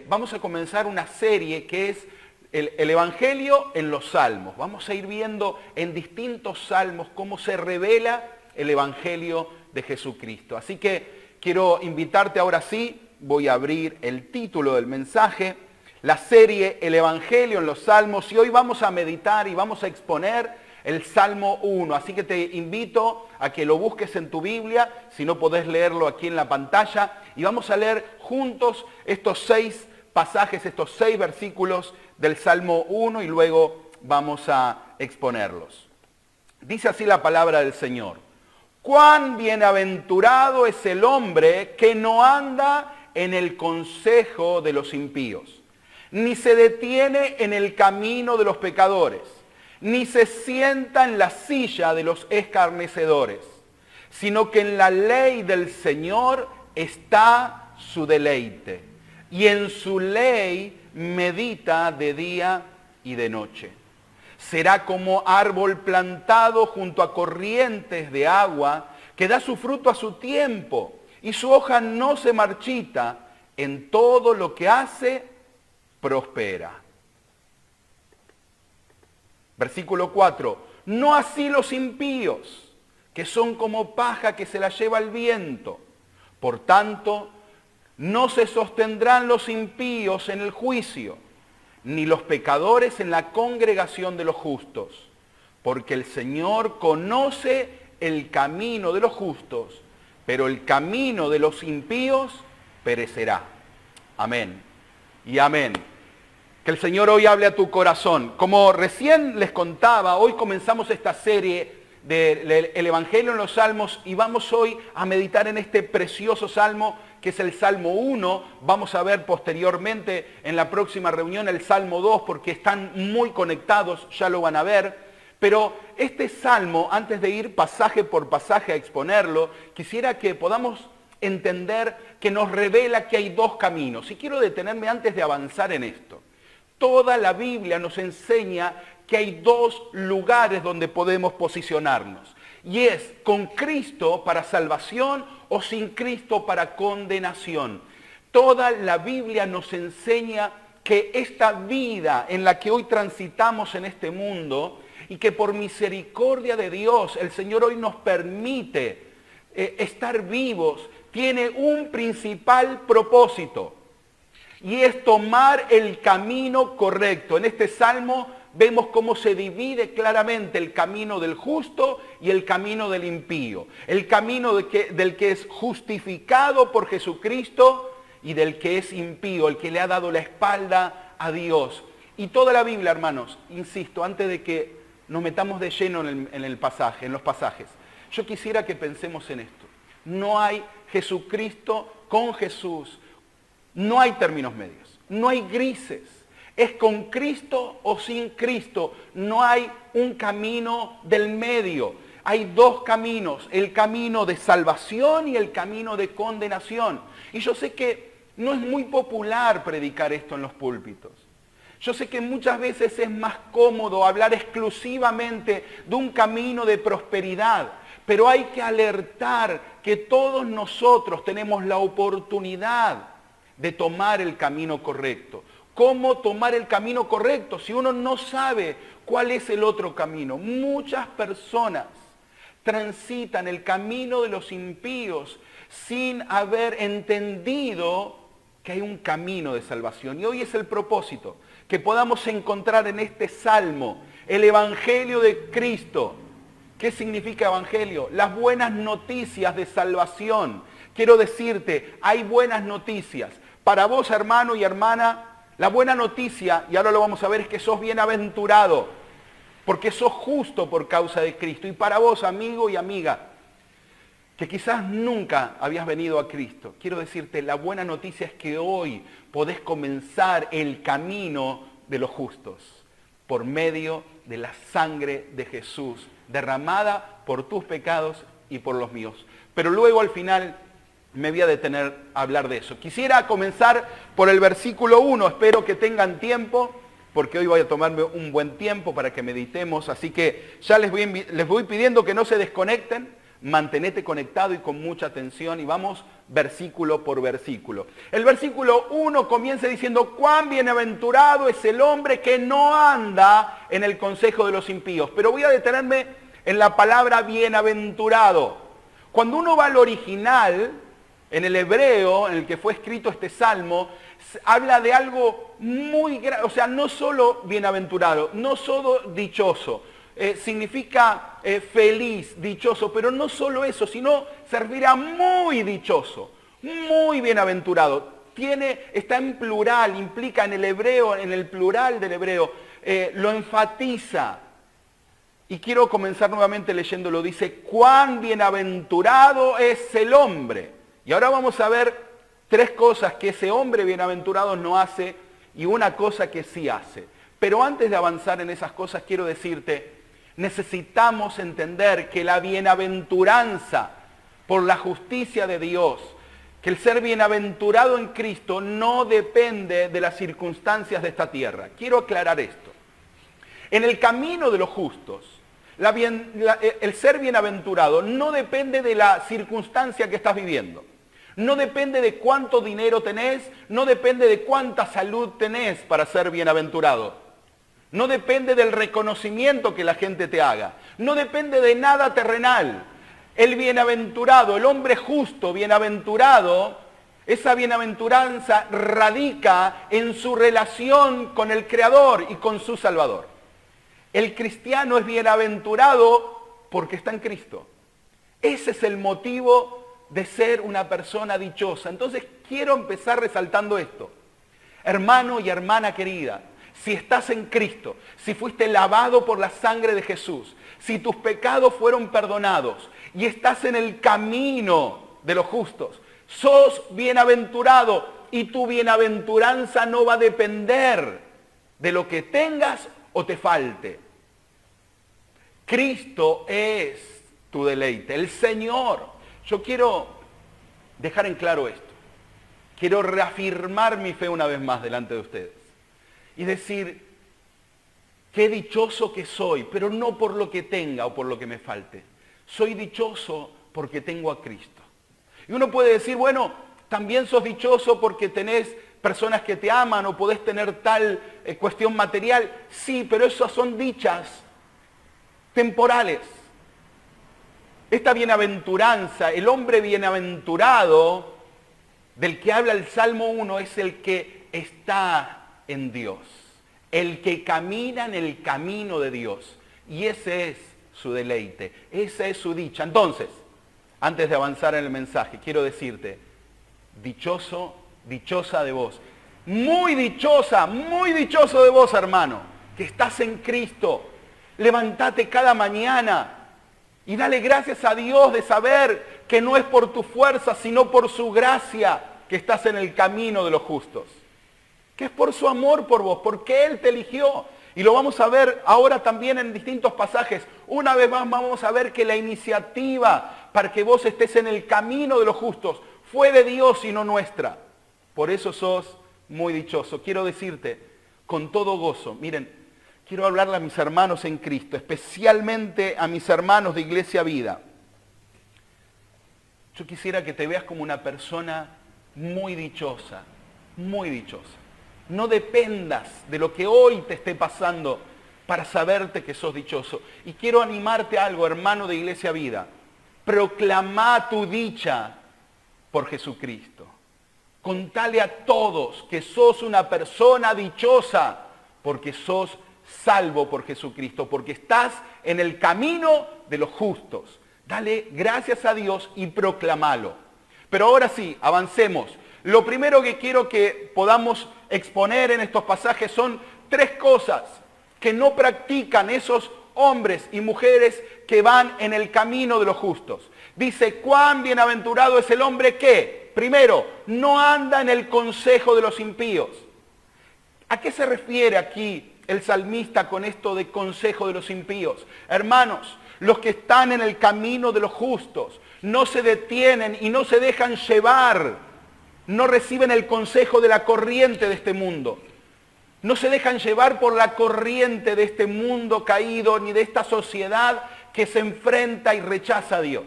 vamos a comenzar una serie que es el Evangelio en los Salmos. Vamos a ir viendo en distintos salmos cómo se revela el Evangelio de Jesucristo. Así que quiero invitarte ahora sí, voy a abrir el título del mensaje, la serie El Evangelio en los Salmos, y hoy vamos a meditar y vamos a exponer el Salmo 1. Así que te invito a que lo busques en tu Biblia, si no podés leerlo aquí en la pantalla, y vamos a leer juntos estos 6 pasajes, estos 6 versículos del Salmo 1 y luego vamos a exponerlos. Dice así la palabra del Señor. Cuán bienaventurado es el hombre que no anda en el consejo de los impíos, ni se detiene en el camino de los pecadores, ni se sienta en la silla de los escarnecedores, sino que en la ley del Señor está su deleite, y en su ley medita de día y de noche. Será como árbol plantado junto a corrientes de agua, que da su fruto a su tiempo, y su hoja no se marchita. En todo lo que hace, prospera. Versículo 4. No así los impíos, que son como paja que se la lleva el viento. Por tanto, no se sostendrán los impíos en el juicio, ni los pecadores en la congregación de los justos, porque el Señor conoce el camino de los justos, pero el camino de los impíos perecerá. Amén y amén. Que el Señor hoy hable a tu corazón. Como recién les contaba, hoy comenzamos esta serie del Evangelio en los Salmos y vamos hoy a meditar en este precioso salmo que es el Salmo 1. Vamos a ver posteriormente en la próxima reunión el Salmo 2 porque están muy conectados, ya lo van a ver. Pero este salmo, antes de ir pasaje por pasaje a exponerlo, quisiera que podamos entender que nos revela que hay 2 caminos. Y quiero detenerme antes de avanzar en esto. Toda la Biblia nos enseña que hay 2 lugares donde podemos posicionarnos. Y es con Cristo para salvación o sin Cristo para condenación. Toda la Biblia nos enseña que esta vida en la que hoy transitamos en este mundo y que por misericordia de Dios el Señor hoy nos permite estar vivos, tiene un principal propósito. Y es tomar el camino correcto. En este salmo vemos cómo se divide claramente el camino del justo y el camino del impío. El camino del que es justificado por Jesucristo y del que es impío, el que le ha dado la espalda a Dios. Y toda la Biblia, hermanos, insisto, antes de que nos metamos de lleno en los pasajes, yo quisiera que pensemos en esto. No hay Jesucristo con Jesús. No hay términos medios, no hay grises. Es con Cristo o sin Cristo. No hay un camino del medio. Hay 2 caminos, el camino de salvación y el camino de condenación. Y yo sé que no es muy popular predicar esto en los púlpitos. Yo sé que muchas veces es más cómodo hablar exclusivamente de un camino de prosperidad. Pero hay que alertar que todos nosotros tenemos la oportunidad de tomar el camino correcto. ¿Cómo tomar el camino correcto si uno no sabe cuál es el otro camino? Muchas personas transitan el camino de los impíos sin haber entendido que hay un camino de salvación. Y hoy es el propósito, que podamos encontrar en este salmo el Evangelio de Cristo. ¿Qué significa Evangelio? Las buenas noticias de salvación. Quiero decirte, hay buenas noticias. Para vos, hermano y hermana, la buena noticia, y ahora lo vamos a ver, es que sos bienaventurado, porque sos justo por causa de Cristo. Y para vos, amigo y amiga, que quizás nunca habías venido a Cristo, quiero decirte, la buena noticia es que hoy podés comenzar el camino de los justos, por medio de la sangre de Jesús, derramada por tus pecados y por los míos. Pero luego al final me voy a detener a hablar de eso. Quisiera comenzar por el versículo 1, espero que tengan tiempo, porque hoy voy a tomarme un buen tiempo para que meditemos, así que ya les voy pidiendo que no se desconecten, mantenete conectado y con mucha atención, y vamos versículo por versículo. El versículo 1 comienza diciendo, cuán bienaventurado es el hombre que no anda en el consejo de los impíos. Pero voy a detenerme en la palabra bienaventurado. Cuando uno va al original, en el hebreo en el que fue escrito este salmo, habla de algo muy grande, o sea, no solo bienaventurado, no solo dichoso, significa feliz, dichoso, pero no solo eso, sino servirá muy dichoso, muy bienaventurado. Está en plural, implica en el hebreo, en el plural del hebreo, lo enfatiza. Y quiero comenzar nuevamente leyéndolo. Dice, cuán bienaventurado es el hombre. Y ahora vamos a ver tres cosas que ese hombre bienaventurado no hace y una cosa que sí hace. Pero antes de avanzar en esas cosas, quiero decirte, necesitamos entender que la bienaventuranza por la justicia de Dios, que el ser bienaventurado en Cristo no depende de las circunstancias de esta tierra. Quiero aclarar esto. En el camino de los justos, el ser bienaventurado no depende de la circunstancia que estás viviendo. No depende de cuánto dinero tenés, no depende de cuánta salud tenés para ser bienaventurado. No depende del reconocimiento que la gente te haga. No depende de nada terrenal. El bienaventurado, el hombre justo, bienaventurado, esa bienaventuranza radica en su relación con el Creador y con su Salvador. El cristiano es bienaventurado porque está en Cristo. Ese es el motivo de ser una persona dichosa. Entonces quiero empezar resaltando esto. Hermano y hermana querida, si estás en Cristo, si fuiste lavado por la sangre de Jesús, si tus pecados fueron perdonados y estás en el camino de los justos, sos bienaventurado y tu bienaventuranza no va a depender de lo que tengas o te falte. Cristo es tu deleite, el Señor. Yo quiero dejar en claro esto. Quiero reafirmar mi fe una vez más delante de ustedes. Y decir, qué dichoso que soy, pero no por lo que tenga o por lo que me falte. Soy dichoso porque tengo a Cristo. Y uno puede decir, bueno, también sos dichoso porque tenés personas que te aman o podés tener tal cuestión material. Sí, pero esas son dichas temporales. Esta bienaventuranza, el hombre bienaventurado del que habla el Salmo 1 es el que está en Dios, el que camina en el camino de Dios. Y ese es su deleite, esa es su dicha. Entonces, antes de avanzar en el mensaje, quiero decirte, dichoso, dichosa de vos, muy dichoso de vos, hermano, que estás en Cristo. Levántate cada mañana y dale gracias a Dios de saber que no es por tu fuerza, sino por su gracia que estás en el camino de los justos. Que es por su amor por vos, porque Él te eligió. Y lo vamos a ver ahora también en distintos pasajes. Una vez más vamos a ver que la iniciativa para que vos estés en el camino de los justos fue de Dios y no nuestra. Por eso sos muy dichoso. Quiero decirte con todo gozo, miren, quiero hablarle a mis hermanos en Cristo, especialmente a mis hermanos de Iglesia Vida. Yo quisiera que te veas como una persona muy dichosa, muy dichosa. No dependas de lo que hoy te esté pasando para saberte que sos dichoso. Y quiero animarte a algo, hermano de Iglesia Vida. Proclamá tu dicha por Jesucristo. Contale a todos que sos una persona dichosa porque sos salvo por Jesucristo, porque estás en el camino de los justos. Dale gracias a Dios y proclamalo. Pero ahora sí, avancemos. Lo primero que quiero que podamos exponer en estos pasajes son tres cosas que no practican esos hombres y mujeres que van en el camino de los justos. Dice, cuán bienaventurado es el hombre que, primero, no anda en el consejo de los impíos. ¿A qué se refiere aquí el salmista con esto de consejo de los impíos? Hermanos, los que están en el camino de los justos no se detienen y no se dejan llevar, no reciben el consejo de la corriente de este mundo. No se dejan llevar por la corriente de este mundo caído ni de esta sociedad que se enfrenta y rechaza a Dios.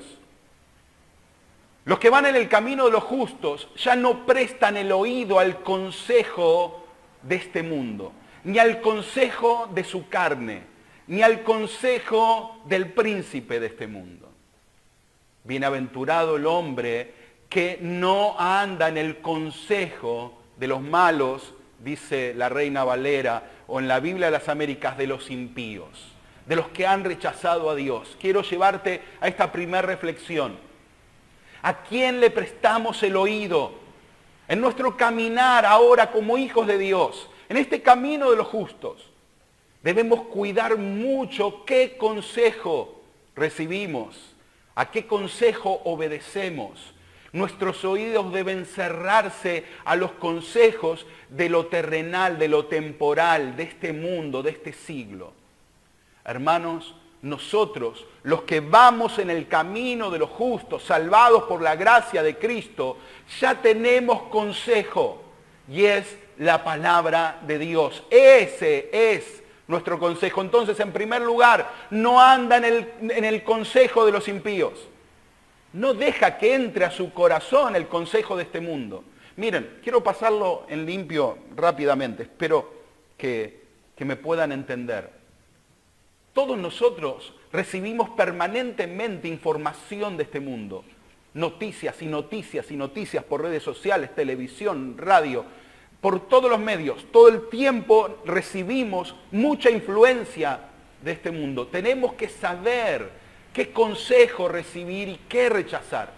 Los que van en el camino de los justos ya no prestan el oído al consejo de este mundo, ni al consejo de su carne, ni al consejo del príncipe de este mundo. Bienaventurado el hombre que no anda en el consejo de los malos, dice la Reina Valera, o en la Biblia de las Américas, de los impíos, de los que han rechazado a Dios. Quiero llevarte a esta primera reflexión. ¿A quién le prestamos el oído en nuestro caminar ahora como hijos de Dios? En este camino de los justos, debemos cuidar mucho qué consejo recibimos, a qué consejo obedecemos. Nuestros oídos deben cerrarse a los consejos de lo terrenal, de lo temporal, de este mundo, de este siglo. Hermanos, nosotros, los que vamos en el camino de los justos, salvados por la gracia de Cristo, ya tenemos consejo y es la palabra de Dios. Ese es nuestro consejo. Entonces, en primer lugar, no anda en el consejo de los impíos. No deja que entre a su corazón el consejo de este mundo. Miren, quiero pasarlo en limpio rápidamente. Espero que me puedan entender. Todos nosotros recibimos permanentemente información de este mundo. Noticias y noticias y noticias por redes sociales, televisión, radio, por todos los medios. Todo el tiempo recibimos mucha influencia de este mundo. Tenemos que saber qué consejo recibir y qué rechazar.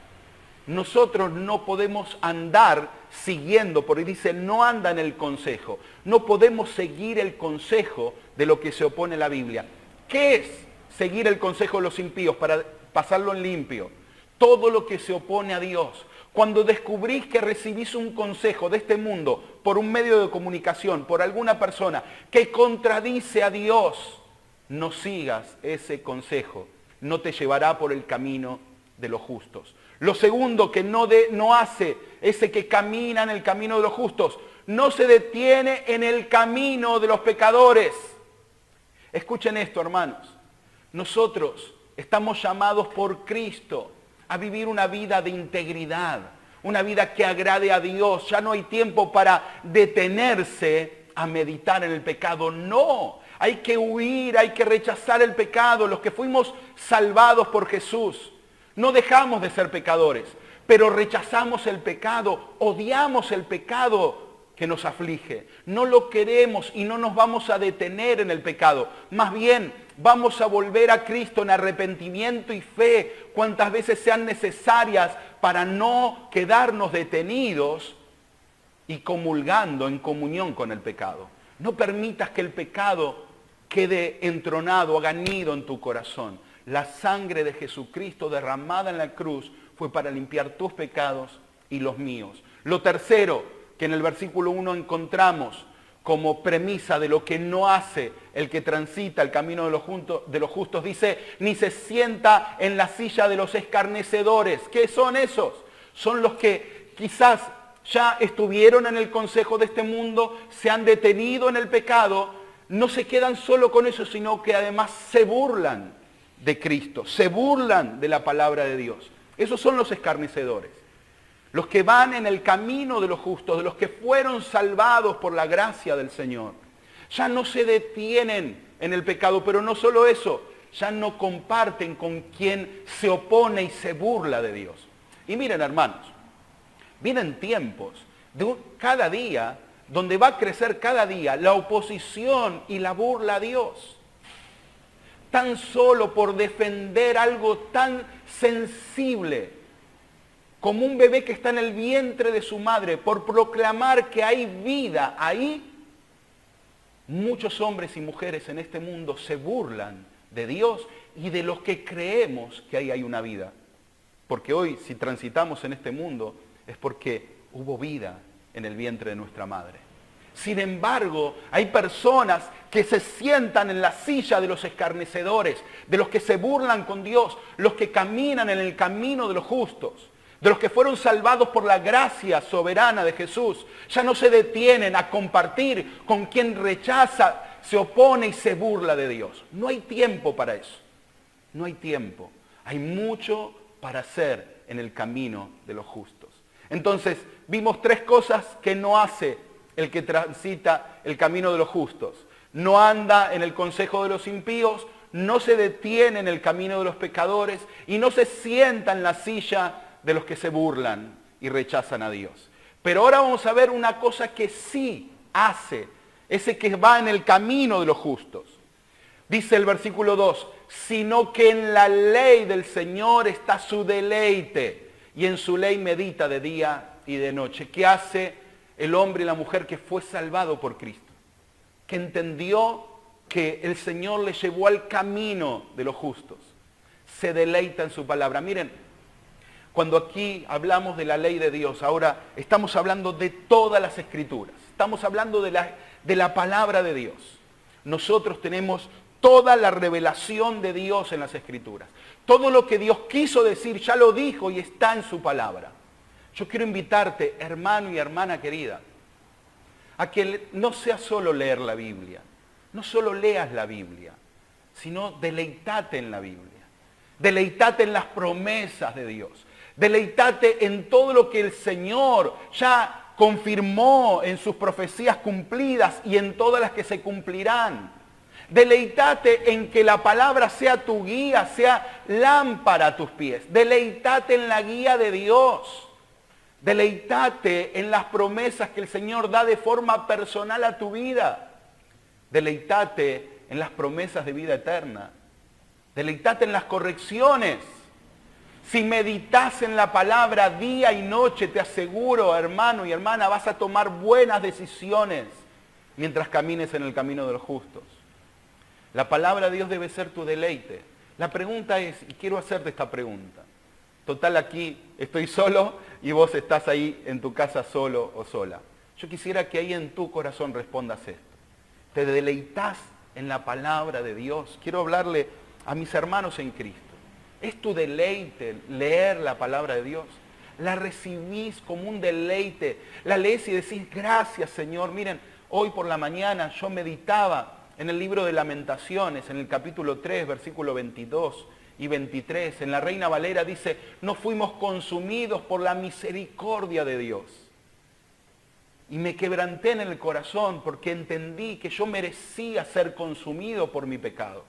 Nosotros no podemos andar siguiendo, porque dice, no anda en el consejo. No podemos seguir el consejo de lo que se opone a la Biblia. ¿Qué es seguir el consejo de los impíos? Para pasarlo en limpio. Todo lo que se opone a Dios. Cuando descubrís que recibís un consejo de este mundo por un medio de comunicación, por alguna persona que contradice a Dios, no sigas ese consejo. No te llevará por el camino de los justos. Lo segundo que no hace ese que camina en el camino de los justos, no se detiene en el camino de los pecadores. Escuchen esto, hermanos. Nosotros estamos llamados por Cristo a vivir una vida de integridad, una vida que agrade a Dios. Ya no hay tiempo para detenerse a meditar en el pecado. No, hay que huir, hay que rechazar el pecado. Los que fuimos salvados por Jesús, no dejamos de ser pecadores, pero rechazamos el pecado, odiamos el pecado que nos aflige. No lo queremos y no nos vamos a detener en el pecado. Más bien, vamos a volver a Cristo en arrepentimiento y fe cuantas veces sean necesarias para no quedarnos detenidos y comulgando en comunión con el pecado. No permitas que el pecado quede entronado, haga nido en tu corazón. La sangre de Jesucristo derramada en la cruz fue para limpiar tus pecados y los míos. Lo tercero que en el versículo 1 encontramos como premisa de lo que no hace el que transita el camino de los justos, dice, ni se sienta en la silla de los escarnecedores. ¿Qué son esos? Son los que quizás ya estuvieron en el consejo de este mundo, se han detenido en el pecado, no se quedan solo con eso, sino que además se burlan de Cristo, se burlan de la palabra de Dios. Esos son los escarnecedores. Los que van en el camino de los justos, de los que fueron salvados por la gracia del Señor. Ya no se detienen en el pecado, pero no solo eso, ya no comparten con quien se opone y se burla de Dios. Y miren, hermanos, vienen tiempos de cada día, donde va a crecer cada día la oposición y la burla a Dios. Tan solo por defender algo tan sensible como un bebé que está en el vientre de su madre, por proclamar que hay vida ahí, muchos hombres y mujeres en este mundo se burlan de Dios y de los que creemos que ahí hay una vida. Porque hoy, si transitamos en este mundo, es porque hubo vida en el vientre de nuestra madre. Sin embargo, hay personas que se sientan en la silla de los escarnecedores, de los que se burlan con Dios, los que caminan en el camino de los justos, de los que fueron salvados por la gracia soberana de Jesús. Ya no se detienen a compartir con quien rechaza, se opone y se burla de Dios. No hay tiempo para eso. No hay tiempo. Hay mucho para hacer en el camino de los justos. Entonces, vimos 3 cosas que no hace el que transita el camino de los justos. No anda en el consejo de los impíos, no se detiene en el camino de los pecadores y no se sienta en la silla de los que se burlan y rechazan a Dios. Pero ahora vamos a ver una cosa que sí hace ese que va en el camino de los justos. Dice el versículo 2, sino que en la ley del Señor está su deleite y en su ley medita de día y de noche. ¿Qué hace el hombre y la mujer que fue salvado por Cristo? Que entendió que el Señor le llevó al camino de los justos. Se deleita en su palabra. Miren, cuando aquí hablamos de la ley de Dios, ahora estamos hablando de todas las Escrituras. Estamos hablando de la palabra de Dios. Nosotros tenemos toda la revelación de Dios en las Escrituras. Todo lo que Dios quiso decir ya lo dijo y está en su palabra. Yo quiero invitarte, hermano y hermana querida, a que no sea solo leer la Biblia, no solo leas la Biblia, sino deleitate en la Biblia. Deleitate en las promesas de Dios. Deleitate en todo lo que el Señor ya confirmó en sus profecías cumplidas y en todas las que se cumplirán. Deleitate en que la palabra sea tu guía, sea lámpara a tus pies. Deleitate en la guía de Dios. Deleitate en las promesas que el Señor da de forma personal a tu vida. Deleitate en las promesas de vida eterna. Deleitate en las correcciones. Si meditas en la palabra día y noche, te aseguro, hermano y hermana, vas a tomar buenas decisiones mientras camines en el camino de los justos. La palabra de Dios debe ser tu deleite. La pregunta es, y quiero hacerte esta pregunta. Total, aquí estoy solo y vos estás ahí en tu casa solo o sola. Yo quisiera que ahí en tu corazón respondas esto. ¿Te deleitas en la palabra de Dios? Quiero hablarle a mis hermanos en Cristo. ¿Es tu deleite leer la palabra de Dios? ¿La recibís como un deleite? ¿La lees y decís, gracias Señor? Miren, hoy por la mañana yo meditaba en el libro de Lamentaciones, en el capítulo 3, versículo 22 y 23. En la Reina Valera dice, no fuimos consumidos por la misericordia de Dios. Y me quebranté en el corazón porque entendí que yo merecía ser consumido por mi pecado.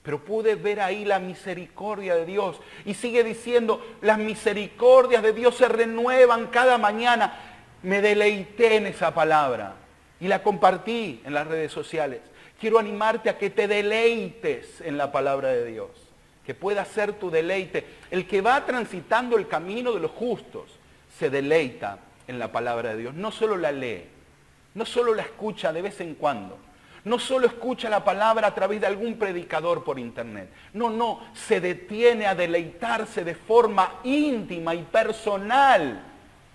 Pero pude ver ahí la misericordia de Dios. Y sigue diciendo, las misericordias de Dios se renuevan cada mañana. Me deleité en esa palabra y la compartí en las redes sociales. Quiero animarte a que te deleites en la palabra de Dios. Que pueda ser tu deleite. El que va transitando el camino de los justos se deleita en la palabra de Dios. No solo la lee, no solo la escucha de vez en cuando. No solo escucha la palabra a través de algún predicador por internet. No, se detiene a deleitarse de forma íntima y personal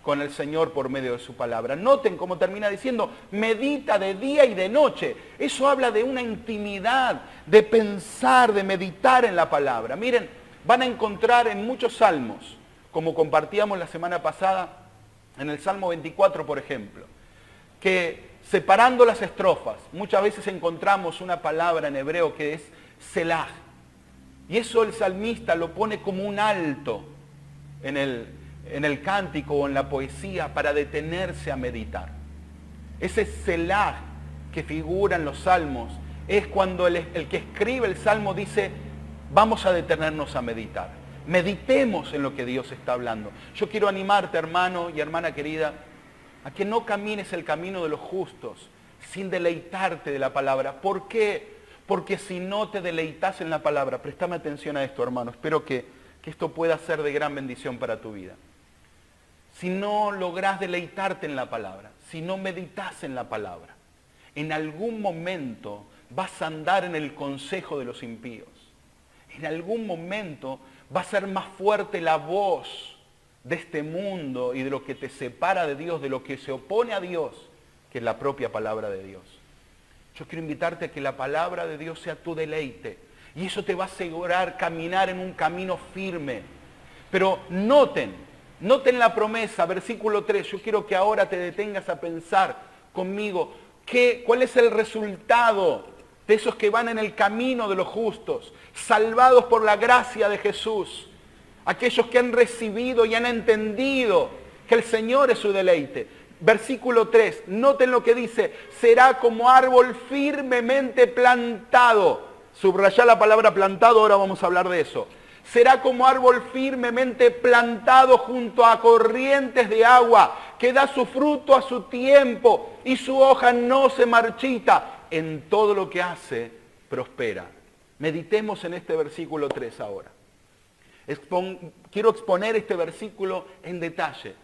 con el Señor por medio de su palabra. Noten cómo termina diciendo, medita de día y de noche. Eso habla de una intimidad, de pensar, de meditar en la palabra. Miren, van a encontrar en muchos salmos, como compartíamos la semana pasada, en el Salmo 24, por ejemplo, que separando las estrofas, muchas veces encontramos una palabra en hebreo que es Selah. Y eso el salmista lo pone como un alto en el cántico o en la poesía para detenerse a meditar. Ese Selah que figura en los salmos es cuando el que escribe el salmo dice, vamos a detenernos a meditar. Meditemos en lo que Dios está hablando. Yo quiero animarte, hermano y hermana querida, a que no camines el camino de los justos sin deleitarte de la palabra. ¿Por qué? Porque si no te deleitas en la palabra, préstame atención a esto, hermano, espero que esto pueda ser de gran bendición para tu vida. Si no lográs deleitarte en la palabra, si no meditas en la palabra, en algún momento vas a andar en el consejo de los impíos. En algún momento va a ser más fuerte la voz de este mundo y de lo que te separa de Dios, de lo que se opone a Dios, que es la propia palabra de Dios. Yo quiero invitarte a que la palabra de Dios sea tu deleite. Y eso te va a asegurar caminar en un camino firme. Pero noten la promesa, versículo 3. Yo quiero que ahora te detengas a pensar conmigo cuál es el resultado de esos que van en el camino de los justos, salvados por la gracia de Jesús. aquellos que han recibido y han entendido que el Señor es su deleite. Versículo 3, noten lo que dice, será como árbol firmemente plantado. Subrayá la palabra plantado, ahora vamos a hablar de eso. Será como árbol firmemente plantado junto a corrientes de agua, que da su fruto a su tiempo y su hoja no se marchita. En todo lo que hace, prospera. Meditemos en este versículo 3 ahora. Quiero exponer este versículo en detalle.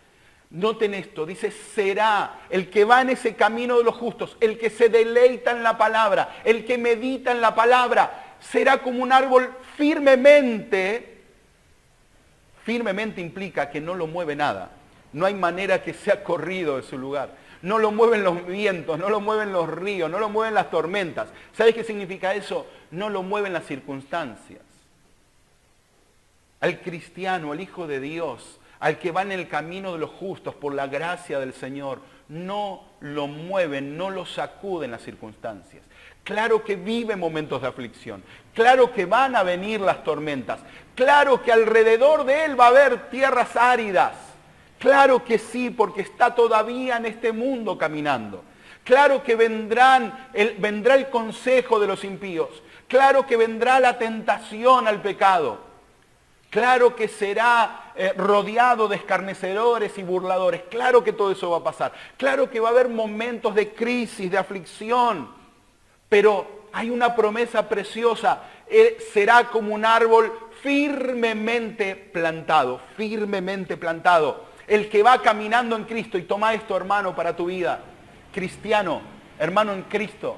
Noten esto, dice, será el que va en ese camino de los justos, el que se deleita en la palabra, el que medita en la palabra, será como un árbol firmemente implica que no lo mueve nada. No hay manera que sea corrido de su lugar. No lo mueven los vientos, no lo mueven los ríos, no lo mueven las tormentas. ¿Sabes qué significa eso? No lo mueven las circunstancias. Al cristiano, al Hijo de Dios, al que va en el camino de los justos por la gracia del Señor, no lo mueven, no lo sacuden las circunstancias. Claro que vive momentos de aflicción, claro que van a venir las tormentas, claro que alrededor de él va a haber tierras áridas, claro que sí, porque está todavía en este mundo caminando. Claro que vendrá el consejo de los impíos, claro que vendrá la tentación al pecado. Claro que será rodeado de escarnecedores y burladores. Claro que todo eso va a pasar. Claro que va a haber momentos de crisis, de aflicción. Pero hay una promesa preciosa. Será como un árbol firmemente plantado. Firmemente plantado. El que va caminando en Cristo. Y toma esto, hermano, para tu vida. Cristiano, hermano en Cristo.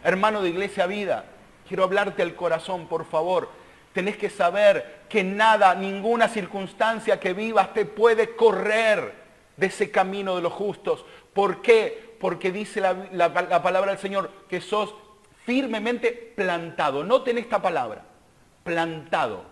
Hermano de Iglesia Vida. Quiero hablarte al corazón, por favor. Tenés que saber que nada, ninguna circunstancia que vivas te puede correr de ese camino de los justos. ¿Por qué? Porque dice la palabra del Señor que sos firmemente plantado. Noten esta palabra, plantado.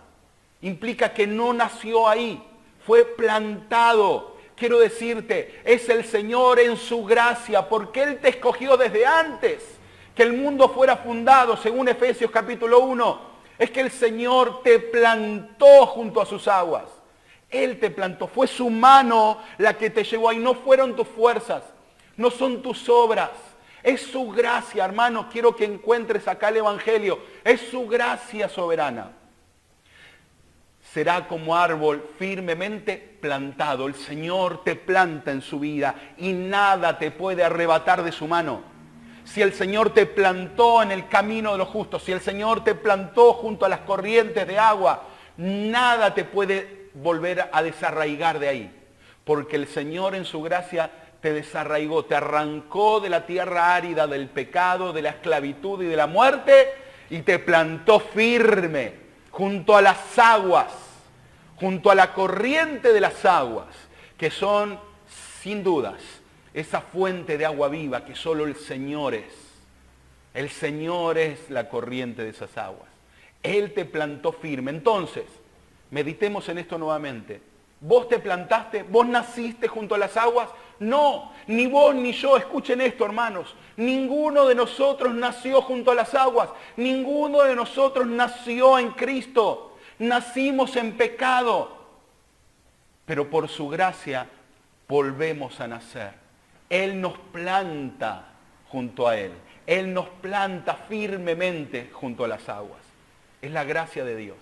Implica que no nació ahí, fue plantado. Quiero decirte, es el Señor en su gracia, porque Él te escogió desde antes que el mundo fuera fundado, según Efesios capítulo 1. Es que el Señor te plantó junto a sus aguas. Él te plantó. Fue su mano la que te llevó ahí. No fueron tus fuerzas. No son tus obras. Es su gracia, hermano. Quiero que encuentres acá el Evangelio. Es su gracia soberana. Será como árbol firmemente plantado. El Señor te planta en su vida y nada te puede arrebatar de su mano. Si el Señor te plantó en el camino de los justos, si el Señor te plantó junto a las corrientes de agua, nada te puede volver a desarraigar de ahí. Porque el Señor en su gracia te desarraigó, te arrancó de la tierra árida, del pecado, de la esclavitud y de la muerte, y te plantó firme junto a las aguas, junto a la corriente de las aguas, que son, sin dudas, esa fuente de agua viva que solo el Señor es. El Señor es la corriente de esas aguas. Él te plantó firme. Entonces, meditemos en esto nuevamente. ¿Vos te plantaste? ¿Vos naciste junto a las aguas? No, ni vos ni yo. Escuchen esto, hermanos. Ninguno de nosotros nació junto a las aguas. Ninguno de nosotros nació en Cristo. Nacimos en pecado. Pero por su gracia volvemos a nacer. Él nos planta junto a Él. Él nos planta firmemente junto a las aguas. Es la gracia de Dios.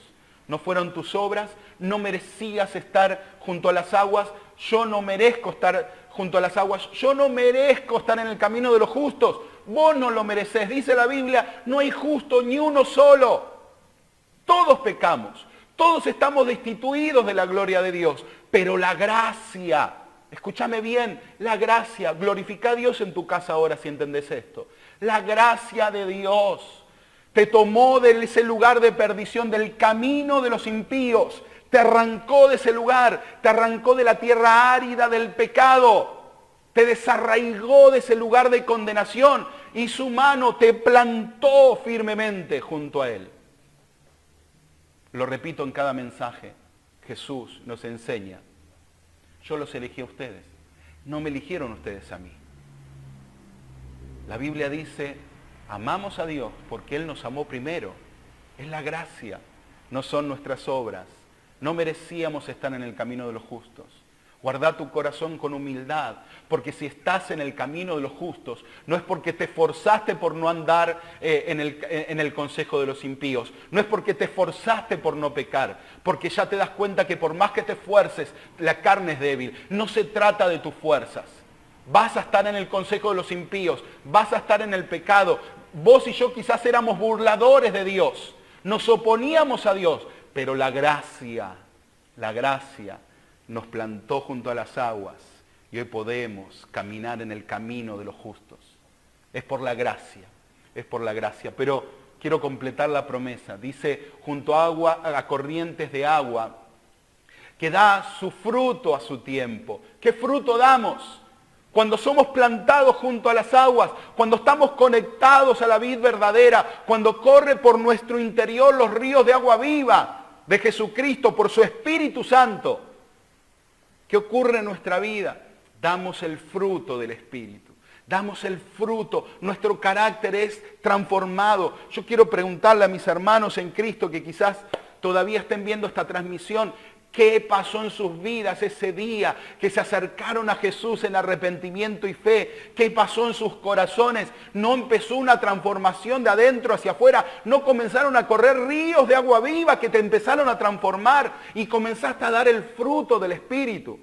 No fueron tus obras, no merecías estar junto a las aguas. Yo no merezco estar junto a las aguas. Yo no merezco estar en el camino de los justos. Vos no lo merecés. Dice la Biblia, no hay justo ni uno solo. Todos pecamos. Todos estamos destituidos de la gloria de Dios. Pero la gracia... Escúchame bien, la gracia, glorifica a Dios en tu casa ahora si entendés esto. La gracia de Dios te tomó de ese lugar de perdición, del camino de los impíos, te arrancó de ese lugar, te arrancó de la tierra árida del pecado, te desarraigó de ese lugar de condenación y su mano te plantó firmemente junto a Él. Lo repito en cada mensaje, Jesús nos enseña. Yo los elegí a ustedes. No me eligieron ustedes a mí. La Biblia dice, amamos a Dios porque Él nos amó primero. Es la gracia, no son nuestras obras. No merecíamos estar en el camino de los justos. Guarda tu corazón con humildad, porque si estás en el camino de los justos, no es porque te esforzaste por no andar en el consejo de los impíos, no es porque te esforzaste por no pecar, porque ya te das cuenta que por más que te esfuerces, la carne es débil. No se trata de tus fuerzas. Vas a estar en el consejo de los impíos, vas a estar en el pecado. Vos y yo quizás éramos burladores de Dios, nos oponíamos a Dios, pero la gracia nos plantó junto a las aguas y hoy podemos caminar en el camino de los justos. Es por la gracia, es por la gracia. Pero quiero completar la promesa. Dice, junto a corrientes de agua, que da su fruto a su tiempo. ¿Qué fruto damos? Cuando somos plantados junto a las aguas, cuando estamos conectados a la vid verdadera, cuando corre por nuestro interior los ríos de agua viva de Jesucristo por su Espíritu Santo. ¿Qué ocurre en nuestra vida? Damos el fruto del Espíritu. Damos el fruto. Nuestro carácter es transformado. Yo quiero preguntarle a mis hermanos en Cristo que quizás todavía estén viendo esta transmisión, ¿qué pasó en sus vidas ese día que se acercaron a Jesús en arrepentimiento y fe? ¿Qué pasó en sus corazones? ¿No empezó una transformación de adentro hacia afuera? ¿No comenzaron a correr ríos de agua viva que te empezaron a transformar y comenzaste a dar el fruto del Espíritu?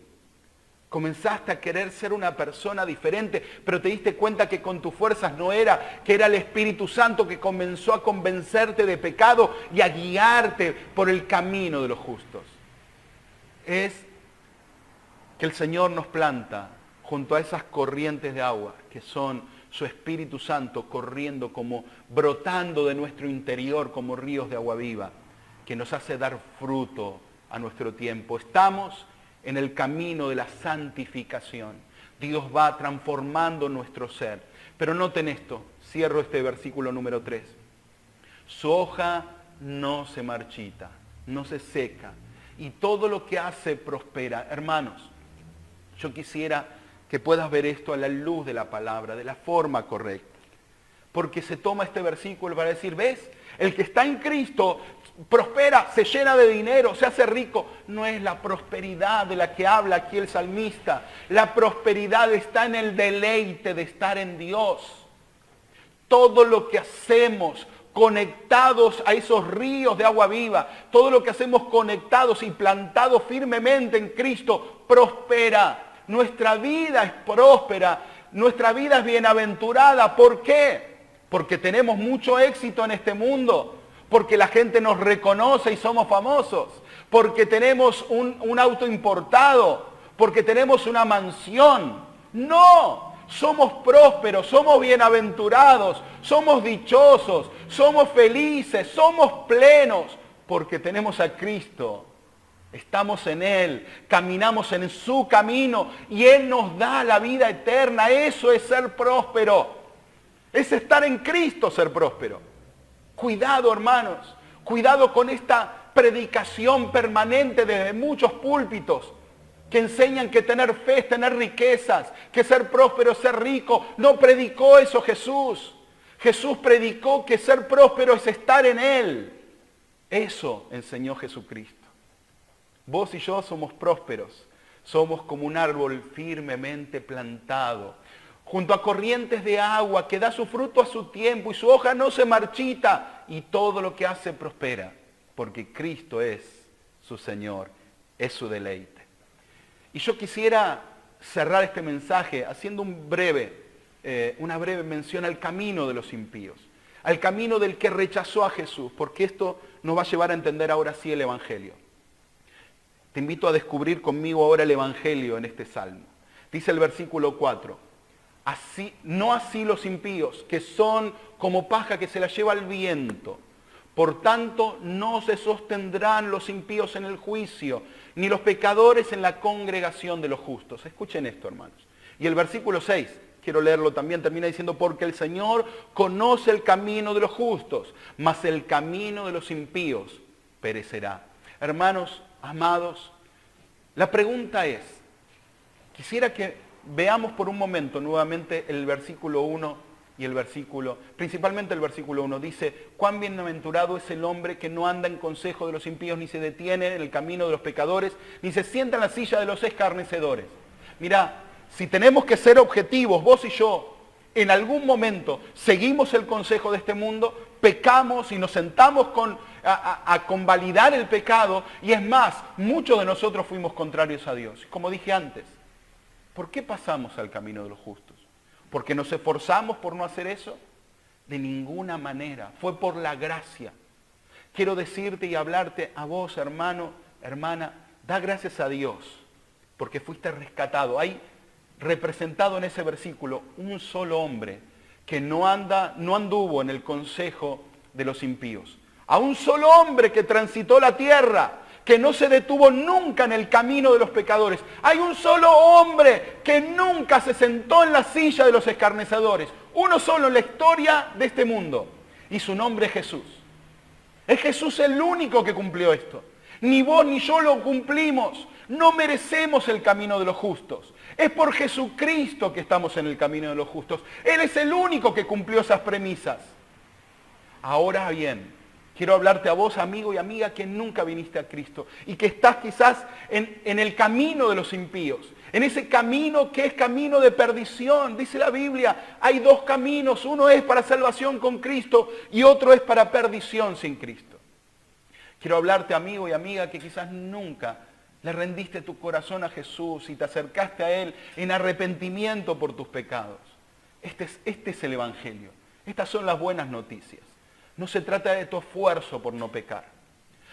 Comenzaste a querer ser una persona diferente, pero te diste cuenta que con tus fuerzas no era, que era el Espíritu Santo que comenzó a convencerte de pecado y a guiarte por el camino de los justos. Es que el Señor nos planta junto a esas corrientes de agua que son su Espíritu Santo corriendo como brotando de nuestro interior como ríos de agua viva, que nos hace dar fruto a nuestro tiempo. Estamos en el camino de la santificación. Dios va transformando nuestro ser. Pero noten esto, cierro este versículo número 3. Su hoja no se marchita, no se seca, y todo lo que hace prospera. Hermanos, yo quisiera que puedas ver esto a la luz de la palabra, de la forma correcta. Porque se toma este versículo para decir, ¿ves? El que está en Cristo prospera, se llena de dinero, se hace rico. No es la prosperidad de la que habla aquí el salmista. La prosperidad está en el deleite de estar en Dios. Todo lo que hacemos conectados a esos ríos de agua viva, todo lo que hacemos conectados y plantados firmemente en Cristo, prospera. Nuestra vida es próspera, nuestra vida es bienaventurada. ¿Por qué? Porque tenemos mucho éxito en este mundo, porque la gente nos reconoce y somos famosos, porque tenemos un auto importado, porque tenemos una mansión. No, somos prósperos, somos bienaventurados, somos dichosos, somos felices, somos plenos, porque tenemos a Cristo. Estamos en Él, caminamos en su camino y Él nos da la vida eterna. Eso es ser próspero. Es estar en Cristo ser próspero. Cuidado, hermanos, cuidado con esta predicación permanente desde muchos púlpitos que enseñan que tener fe es tener riquezas, que ser próspero es ser rico. No predicó eso Jesús. Jesús predicó que ser próspero es estar en Él. Eso enseñó Jesucristo. Vos y yo somos prósperos. Somos como un árbol firmemente plantado junto a corrientes de agua que da su fruto a su tiempo y su hoja no se marchita y todo lo que hace prospera, porque Cristo es su Señor, es su deleite. Y yo quisiera cerrar este mensaje haciendo una breve mención al camino de los impíos, al camino del que rechazó a Jesús, porque esto nos va a llevar a entender ahora sí el Evangelio. Te invito a descubrir conmigo ahora el Evangelio en este salmo. Dice el versículo 4. No así los impíos, que son como paja que se la lleva el viento. Por tanto, no se sostendrán los impíos en el juicio, ni los pecadores en la congregación de los justos. Escuchen esto, hermanos. Y el versículo 6, quiero leerlo también, termina diciendo, porque el Señor conoce el camino de los justos, mas el camino de los impíos perecerá. Hermanos, amados, la pregunta es, quisiera que veamos por un momento nuevamente el versículo 1 y principalmente el versículo 1, dice, cuán bienaventurado es el hombre que no anda en consejo de los impíos, ni se detiene en el camino de los pecadores, ni se sienta en la silla de los escarnecedores. Mira, si tenemos que ser objetivos, vos y yo, en algún momento seguimos el consejo de este mundo, pecamos y nos sentamos a convalidar el pecado, y es más, muchos de nosotros fuimos contrarios a Dios. Como dije antes, ¿por qué pasamos al camino de los justos? ¿Porque nos esforzamos por no hacer eso? De ninguna manera, fue por la gracia. Quiero decirte y hablarte a vos, hermano, hermana, da gracias a Dios, porque fuiste rescatado. Hay representado en ese versículo un solo hombre que no anduvo en el consejo de los impíos. A un solo hombre que transitó la tierra, que no se detuvo nunca en el camino de los pecadores. Hay un solo hombre que nunca se sentó en la silla de los escarnecedores. Uno solo en la historia de este mundo. Y su nombre es Jesús. Es Jesús el único que cumplió esto. Ni vos ni yo lo cumplimos. No merecemos el camino de los justos. Es por Jesucristo que estamos en el camino de los justos. Él es el único que cumplió esas premisas. Ahora bien, quiero hablarte a vos, amigo y amiga, que nunca viniste a Cristo y que estás quizás en el camino de los impíos, en ese camino que es camino de perdición. Dice la Biblia, hay dos caminos, uno es para salvación con Cristo y otro es para perdición sin Cristo. Quiero hablarte, amigo y amiga, que quizás nunca le rendiste tu corazón a Jesús y te acercaste a Él en arrepentimiento por tus pecados. Este es el Evangelio. Estas son las buenas noticias. No se trata de tu esfuerzo por no pecar.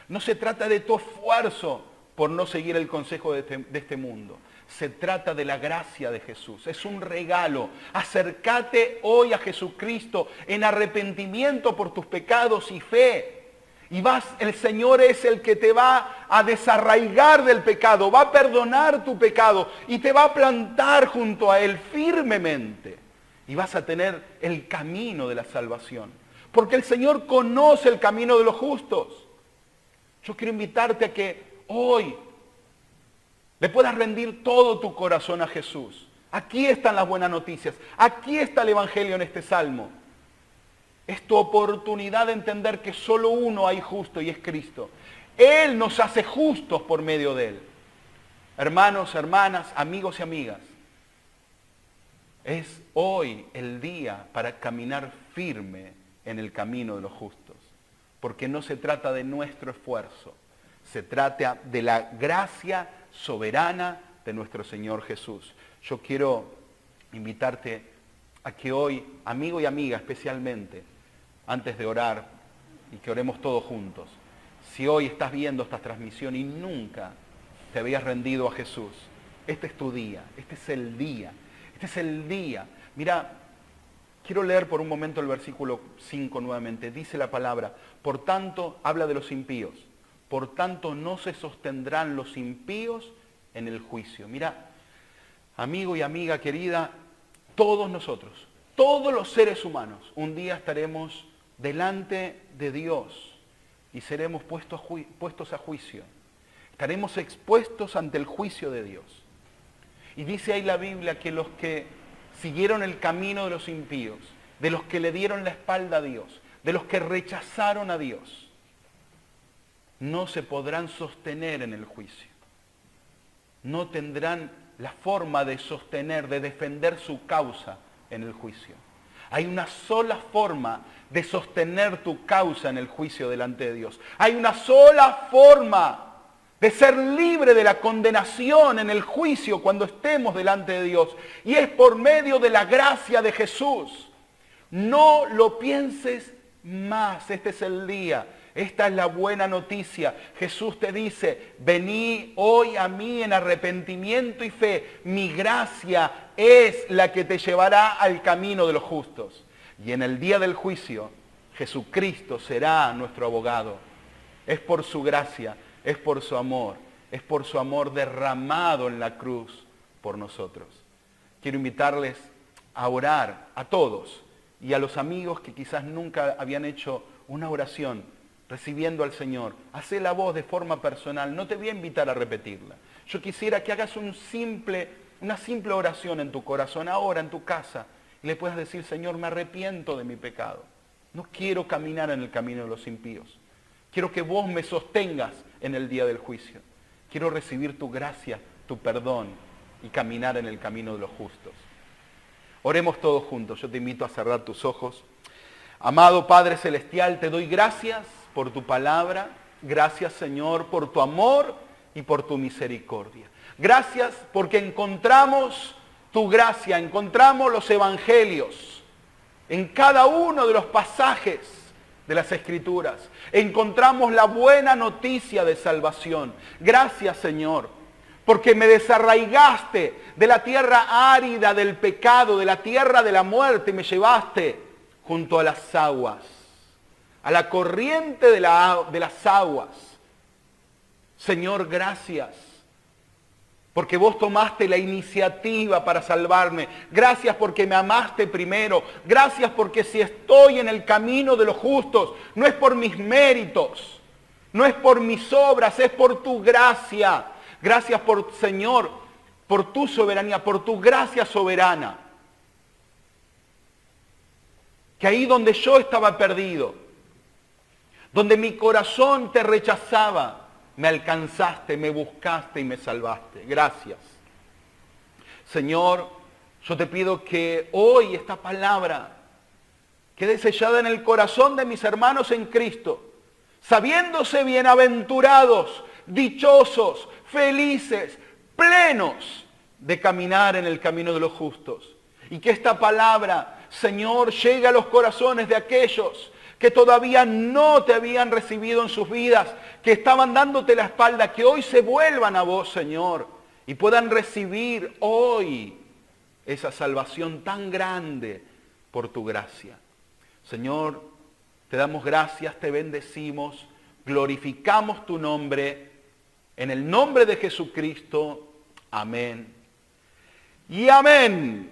No se trata de tu esfuerzo por no seguir el consejo de este mundo. Se trata de la gracia de Jesús. Es un regalo. Acércate hoy a Jesucristo en arrepentimiento por tus pecados y fe. Y el Señor es el que te va a desarraigar del pecado, va a perdonar tu pecado y te va a plantar junto a Él firmemente. Y vas a tener el camino de la salvación. Porque el Señor conoce el camino de los justos. Yo quiero invitarte a que hoy le puedas rendir todo tu corazón a Jesús. Aquí están las buenas noticias. Aquí está el Evangelio en este Salmo. Es tu oportunidad de entender que solo uno hay justo y es Cristo. Él nos hace justos por medio de Él. Hermanos, hermanas, amigos y amigas, es hoy el día para caminar firme en el camino de los justos. Porque no se trata de nuestro esfuerzo, se trata de la gracia soberana de nuestro Señor Jesús. Yo quiero invitarte a que hoy, amigo y amiga especialmente, antes de orar y que oremos todos juntos, si hoy estás viendo esta transmisión y nunca te habías rendido a Jesús, este es tu día, este es el día, este es el día. Mira, quiero leer por un momento el versículo 5 nuevamente. Dice la palabra, por tanto, habla de los impíos, por tanto no se sostendrán los impíos en el juicio. Mira, amigo y amiga querida, todos nosotros, todos los seres humanos, un día estaremos delante de Dios y seremos puestos a juicio. Estaremos expuestos ante el juicio de Dios. Y dice ahí la Biblia que los que siguieron el camino de los impíos, de los que le dieron la espalda a Dios, de los que rechazaron a Dios, no se podrán sostener en el juicio. No tendrán la forma de sostener, de defender su causa en el juicio. Hay una sola forma de sostener tu causa en el juicio delante de Dios. Hay una sola forma de ser libre de la condenación en el juicio cuando estemos delante de Dios. Y es por medio de la gracia de Jesús. No lo pienses más. Este es el día. Esta es la buena noticia. Jesús te dice, vení hoy a mí en arrepentimiento y fe. Mi gracia es la que te llevará al camino de los justos. Y en el día del juicio, Jesucristo será nuestro abogado. Es por su gracia, es por su amor derramado en la cruz por nosotros. Quiero invitarles a orar a todos y a los amigos que quizás nunca habían hecho una oración recibiendo al Señor. Hacé la voz de forma personal, no te voy a invitar a repetirla. Yo quisiera que hagas una simple oración en tu corazón, ahora en tu casa, Y le puedas decir, Señor, me arrepiento de mi pecado. No quiero caminar en el camino de los impíos. Quiero que vos me sostengas en el día del juicio. Quiero recibir tu gracia, tu perdón y caminar en el camino de los justos. Oremos todos juntos. Yo te invito a cerrar tus ojos. Amado Padre Celestial, te doy gracias por tu palabra. Gracias, Señor, por tu amor y por tu misericordia. Gracias porque encontramos tu gracia, encontramos los evangelios en cada uno de los pasajes de las Escrituras. Encontramos la buena noticia de salvación. Gracias, Señor, porque me desarraigaste de la tierra árida del pecado, de la tierra de la muerte, y me llevaste junto a las aguas, a la corriente de las aguas. Señor, gracias, porque vos tomaste la iniciativa para salvarme. Gracias porque me amaste primero. Gracias porque si estoy en el camino de los justos, no es por mis méritos, no es por mis obras, es por tu gracia. Gracias por, Señor, por tu soberanía, por tu gracia soberana. Que ahí donde yo estaba perdido, donde mi corazón te rechazaba, me alcanzaste, me buscaste y me salvaste. Gracias. Señor, yo te pido que hoy esta palabra quede sellada en el corazón de mis hermanos en Cristo, sabiéndose bienaventurados, dichosos, felices, plenos de caminar en el camino de los justos. Y que esta palabra, Señor, llegue a los corazones de aquellos que todavía no te habían recibido en sus vidas, que estaban dándote la espalda, que hoy se vuelvan a vos, Señor, y puedan recibir hoy esa salvación tan grande por tu gracia. Señor, te damos gracias, te bendecimos, glorificamos tu nombre, en el nombre de Jesucristo. Amén y amén.